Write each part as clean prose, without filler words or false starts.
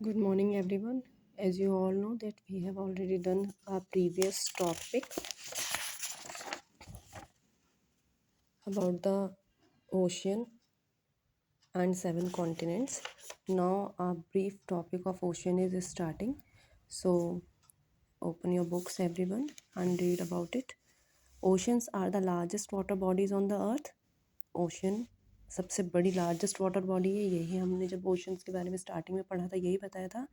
Good morning, everyone. As you all know that we have already done our previous topic about the ocean and 7 continents. Now our brief topic of ocean is starting. So open your books, everyone, and read about it. Oceans are the largest water bodies on the earth. Ocean सबसे बड़ी largest water body है। यही हमने जब oceans के बारे में starting में पढ़ा था यही बताया था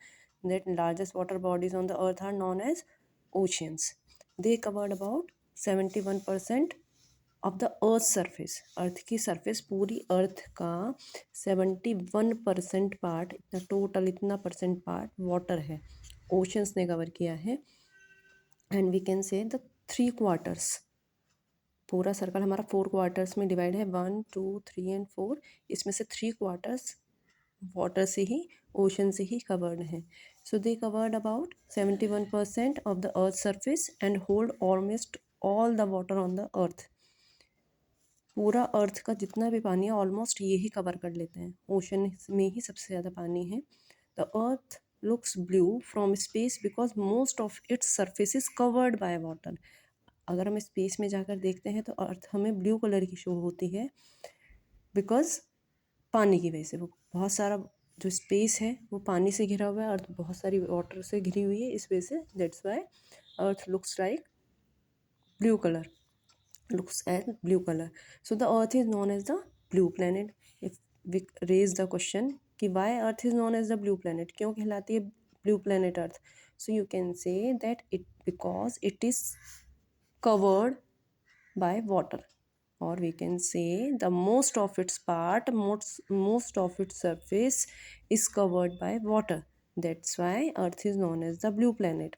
that largest water bodies on the earth are known as oceans. They covered about 71% of the earth surface. Earth की सरफेस पूरी अर्थ का 71% पार्ट, इतना टोटल इतना परसेंट पार्ट वाटर है, ओशंस ने कवर किया है। And we can say the 3 quarters, पूरा सर्कल हमारा 4 क्वार्टर्स में डिवाइड है, 1 2 3 एंड 4। इसमें से 3 क्वार्टर्स वाटर से ही, ओशन से ही कवर्ड हैं। So they covered about 71% of the earth surface and hold almost all the water on the earth. पूरा अर्थ का जितना भी पानी है ऑलमोस्ट ये ही कवर कर लेते हैं, ओशन में ही सबसे ज़्यादा पानी है। The earth looks blue from space because most of its surface is covered by water. अगर हम स्पेस में जाकर देखते हैं तो अर्थ हमें ब्लू कलर की शो होती है बिकॉज पानी की वजह से। वो बहुत सारा जो स्पेस है वो पानी से घिरा हुआ है, अर्थ बहुत सारी वाटर से घिरी हुई है, इस वजह से that's why earth looks like blue colour, looks at blue color. So the earth is known as the blue planet. If we raise the question कि why earth is known as the blue planet, क्यों कहलाती है blue planet earth? So you can say that it because it is covered by water, or we can say the most of its part, most of its surface is covered by water. That's why earth is known as the blue planet.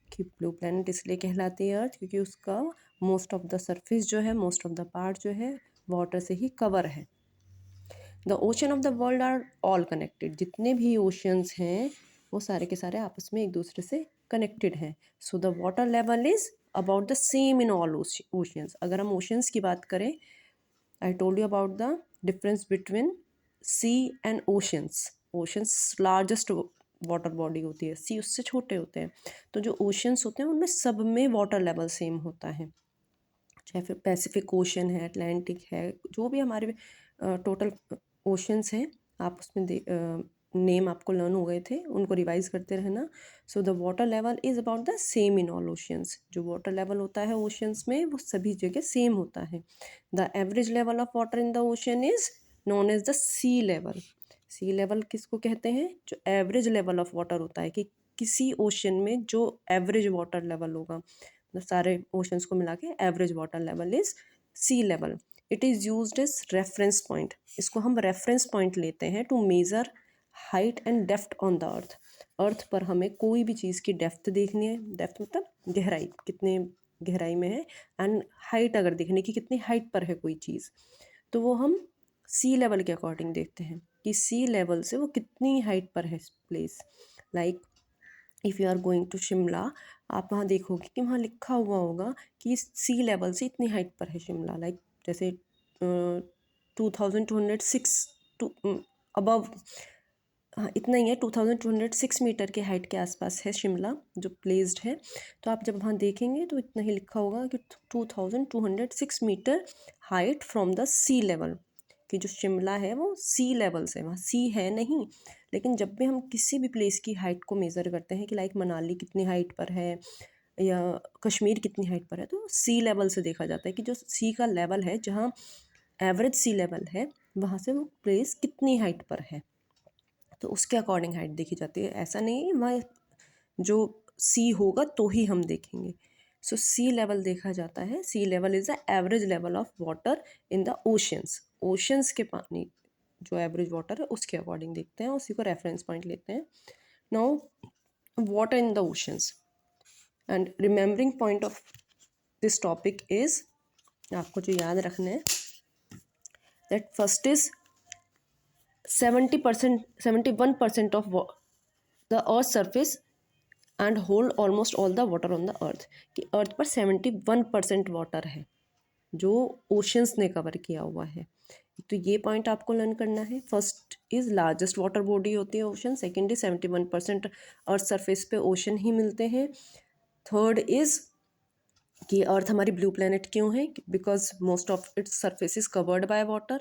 कि blue planet इसलिए कहलाती है अर्थ क्योंकि उसका most of the surface जो है, most of the part जो है वाटर से ही कवर है। The ocean of the world are all connected. जितने भी ओशंस हैं वो सारे के सारे आपस में एक दूसरे से कनेक्टेड हैं। So the water level is about the same in all oceans. अगर हम ओशंस की बात करें, I told you about the difference between sea and oceans. Oceans largest water body होती है, सी उससे छोटे होते हैं। तो जो ओशंस होते हैं उनमें सब में वाटर लेवल सेम होता है, चाहे फिर पैसिफिक ओशन है, अटलांटिक है, जो भी हमारे टोटल ओशंस हैं आप उसमें नेम आपको लर्न हो गए थे, उनको रिवाइज करते रहना। सो the water level is about the same in all oceans. जो वाटर लेवल होता है ओशंस में वो सभी जगह सेम होता है। The average level of water in the ocean is known as the sea level. Sea level किसको कहते हैं? जो एवरेज लेवल ऑफ वाटर होता है, कि किसी ओशन में जो एवरेज वाटर लेवल होगा, मतलब सारे ओशंस को मिला के average water level is sea level. It is used as reference point. इसको हम रेफरेंस पॉइंट लेते हैं to measure height and depth on the earth. Earth पर हमें कोई भी चीज़ की डेप्थ देखनी है, डेप्थ मतलब गहराई, कितने गहराई में है, एंड हाइट अगर देखने की कितनी हाइट पर है कोई चीज़, तो वो हम सी लेवल के अकॉर्डिंग देखते हैं कि सी लेवल से वो कितनी हाइट पर है place. Like if you are going to Shimla, आप वहाँ देखोगे कि वहाँ लिखा हुआ होगा कि सी लेवल से इतनी हाइट पर है शिमला। लाइक जैसे 2206 टू अबव, हाँ इतना ही है, 2206 मीटर के हाइट के आसपास है शिमला जो प्लेस्ड है। तो आप जब वहाँ देखेंगे तो इतना ही लिखा होगा कि 2206 metre height from the sea level, कि जो शिमला है वो सी लेवल से, वहाँ सी है नहीं। लेकिन जब भी हम किसी भी प्लेस की हाइट को मेज़र करते हैं कि लाइक मनाली कितनी हाइट पर है या कश्मीर कितनी हाइट पर है, तो सी लेवल से देखा जाता है कि जो सी का लेवल है, जहाँ एवरेज सी लेवल है, वहाँ से वो प्लेस कितनी हाइट पर है, तो उसके अकॉर्डिंग हाइट देखी जाती है। ऐसा नहीं है वहाँ जो सी होगा तो ही हम देखेंगे। सो सी लेवल देखा जाता है। Sea level is the average level of water in the oceans. Oceans के पानी जो एवरेज वाटर है उसके अकॉर्डिंग देखते हैं, उसी को रेफरेंस पॉइंट लेते हैं। Now water in the oceans and remembering point of this topic is, आपको जो याद रखना है, that first is 71% of the earth surface and hold almost all the water on the अर्थ। कि अर्थ पर 71% वाटर है जो ओशंस ने कवर किया हुआ है। तो ये पॉइंट आपको लर्न करना है। First is largest water body होती है ocean, second is 71% earth surface पे ओशन ही मिलते हैं, थर्ड इज़ कि अर्थ हमारी ब्लू प्लैनेट क्यों है, because most of its surface is covered by water,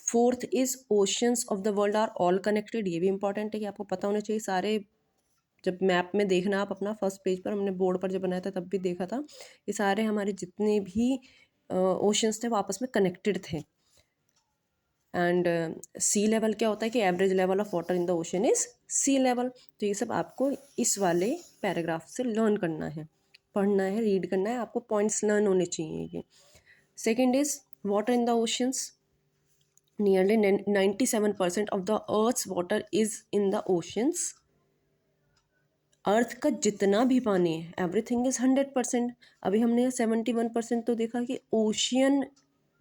fourth is oceans of the world are all connected, ये भी इंपॉर्टेंट है कि आपको पता होना चाहिए सारे, जब मैप में देखना आप अपना फर्स्ट पेज पर, हमने बोर्ड पर जब बनाया था तब भी देखा था, ये सारे हमारे जितने भी ओशंस थे वो आपस में कनेक्टेड थे। एंड सी लेवल क्या होता है कि average level of water in the ocean is sea level. तो ये सब आपको इस वाले पैराग्राफ से लर्न करना है, पढ़ना है, रीड करना है, आपको पॉइंट्स लर्न होने चाहिए ये। Second is water in the oceans, nearly 97% of the earth's water is in the oceans. Earth का जितना भी पानी है, एवरीथिंग इज़ 100%। अभी हमने 71% तो देखा कि ओशियन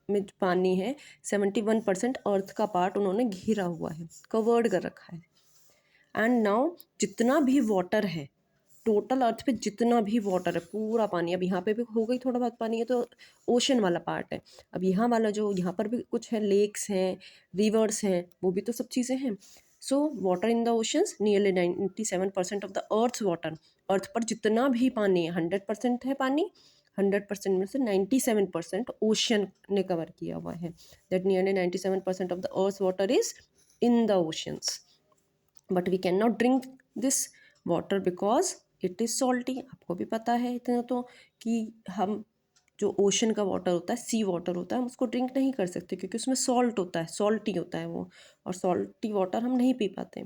में पानी है, 71% अर्थ का पार्ट उन्होंने घेरा हुआ है, कवर्ड कर रखा है। एंड नाउ जितना भी वाटर है, टोटल अर्थ पे जितना भी वाटर है, पूरा पानी, अब यहाँ पे भी हो गई थोड़ा बहुत पानी है तो ओशन वाला पार्ट है, अब यहाँ वाला जो यहाँ पर भी कुछ है, लेक्स हैं, रिवर्स हैं, वो भी तो सब चीज़ें हैं। So water in the oceans, nearly 97% of the earth's water, earth पर जितना भी पानी है, 100% है पानी, 100% में से 97% ओशन ने कवर किया हुआ है, that nearly 97% of the earth's water is in the oceans. But we can not drink this water because it is salty. आपको भी पता है इतना तो कि हम जो ओशन का वाटर होता है, सी वाटर होता है, हम उसको ड्रिंक नहीं कर सकते क्योंकि उसमें सॉल्ट होता है, सॉल्टी होता है वो, और सॉल्टी वाटर हम नहीं पी पाते,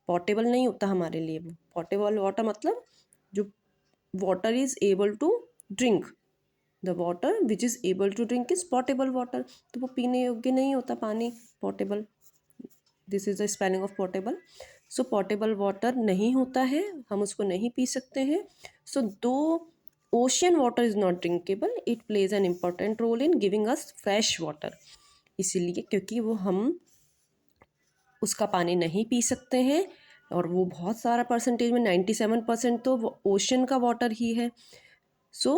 पोर्टेबल नहीं होता हमारे लिए वो। पोर्टेबल वाटर मतलब जो water is able to drink, the water which is able to drink is portable water, तो वो पीने योग्य नहीं होता पानी, portable, this is the spelling of portable. So portable water नहीं होता है, हम उसको नहीं पी सकते हैं। So though ocean water is not drinkable, it plays an important role in giving us fresh water, इसीलिए क्योंकि वो हम उसका पानी नहीं पी सकते हैं, और वो बहुत सारा परसेंटेज में 97% तो वो ओशन का वाटर ही है। सो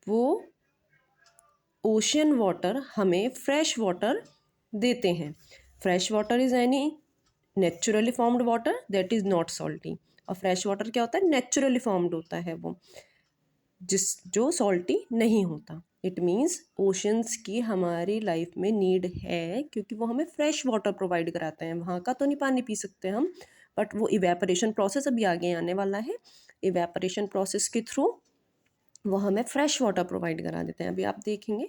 वो ओशियन वाटर हमें फ्रेश वाटर देते हैं। Fresh water is any naturally formed water that is not salty, और फ्रेश वाटर क्या होता है, नेचुरली फॉर्म्ड होता है वो, जो सॉल्टी नहीं होता। इट मीन्स ओशंस की हमारी लाइफ में नीड है क्योंकि वो हमें फ्रेश वाटर प्रोवाइड कराते हैं, वहाँ का तो नहीं पानी पी सकते हम, बट वो इवेपोरेशन प्रोसेस अभी आगे आने वाला है, इवेपोरेशन प्रोसेस के थ्रू वो हमें फ्रेश वाटर प्रोवाइड करा देते हैं, अभी आप देखेंगे।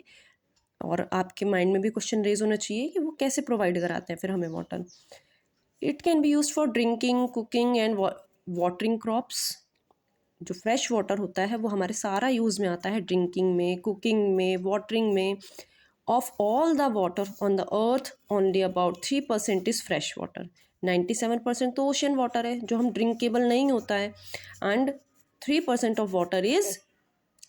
और आपके माइंड में भी क्वेश्चन रेज होना चाहिए कि वो कैसे प्रोवाइड कराते हैं फिर हमें water. It can be use for drinking, cooking and watering crops. जो फ्रेश वाटर होता है वो हमारे सारा यूज़ में आता है, ड्रिंकिंग में, कुकिंग में, वाटरिंग में। Of all the water on the earth only about 3% is fresh water, 97% तो ओशन वाटर है जो हम ड्रिंकेबल नहीं होता है, and 3% of water is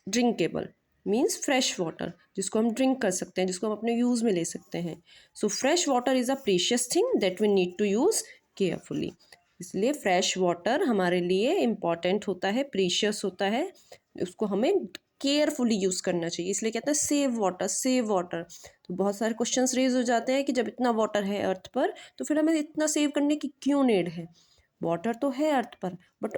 drinkable, means fresh water जिसको हम ड्रिंक कर सकते हैं, जिसको हम अपने यूज़ में ले सकते हैं। So fresh water is a precious thing that we need to use carefully, इसलिए फ्रेश वाटर हमारे लिए इम्पॉर्टेंट होता है, प्रीशियस होता है, उसको हमें केयरफुली यूज़ करना चाहिए, इसलिए कहते हैं सेव वाटर, सेव वाटर। तो बहुत सारे क्वेश्चंस रेज हो जाते हैं कि जब इतना वाटर है अर्थ पर तो फिर हमें इतना सेव करने की क्यों नीड है, वाटर तो है अर्थ पर, बट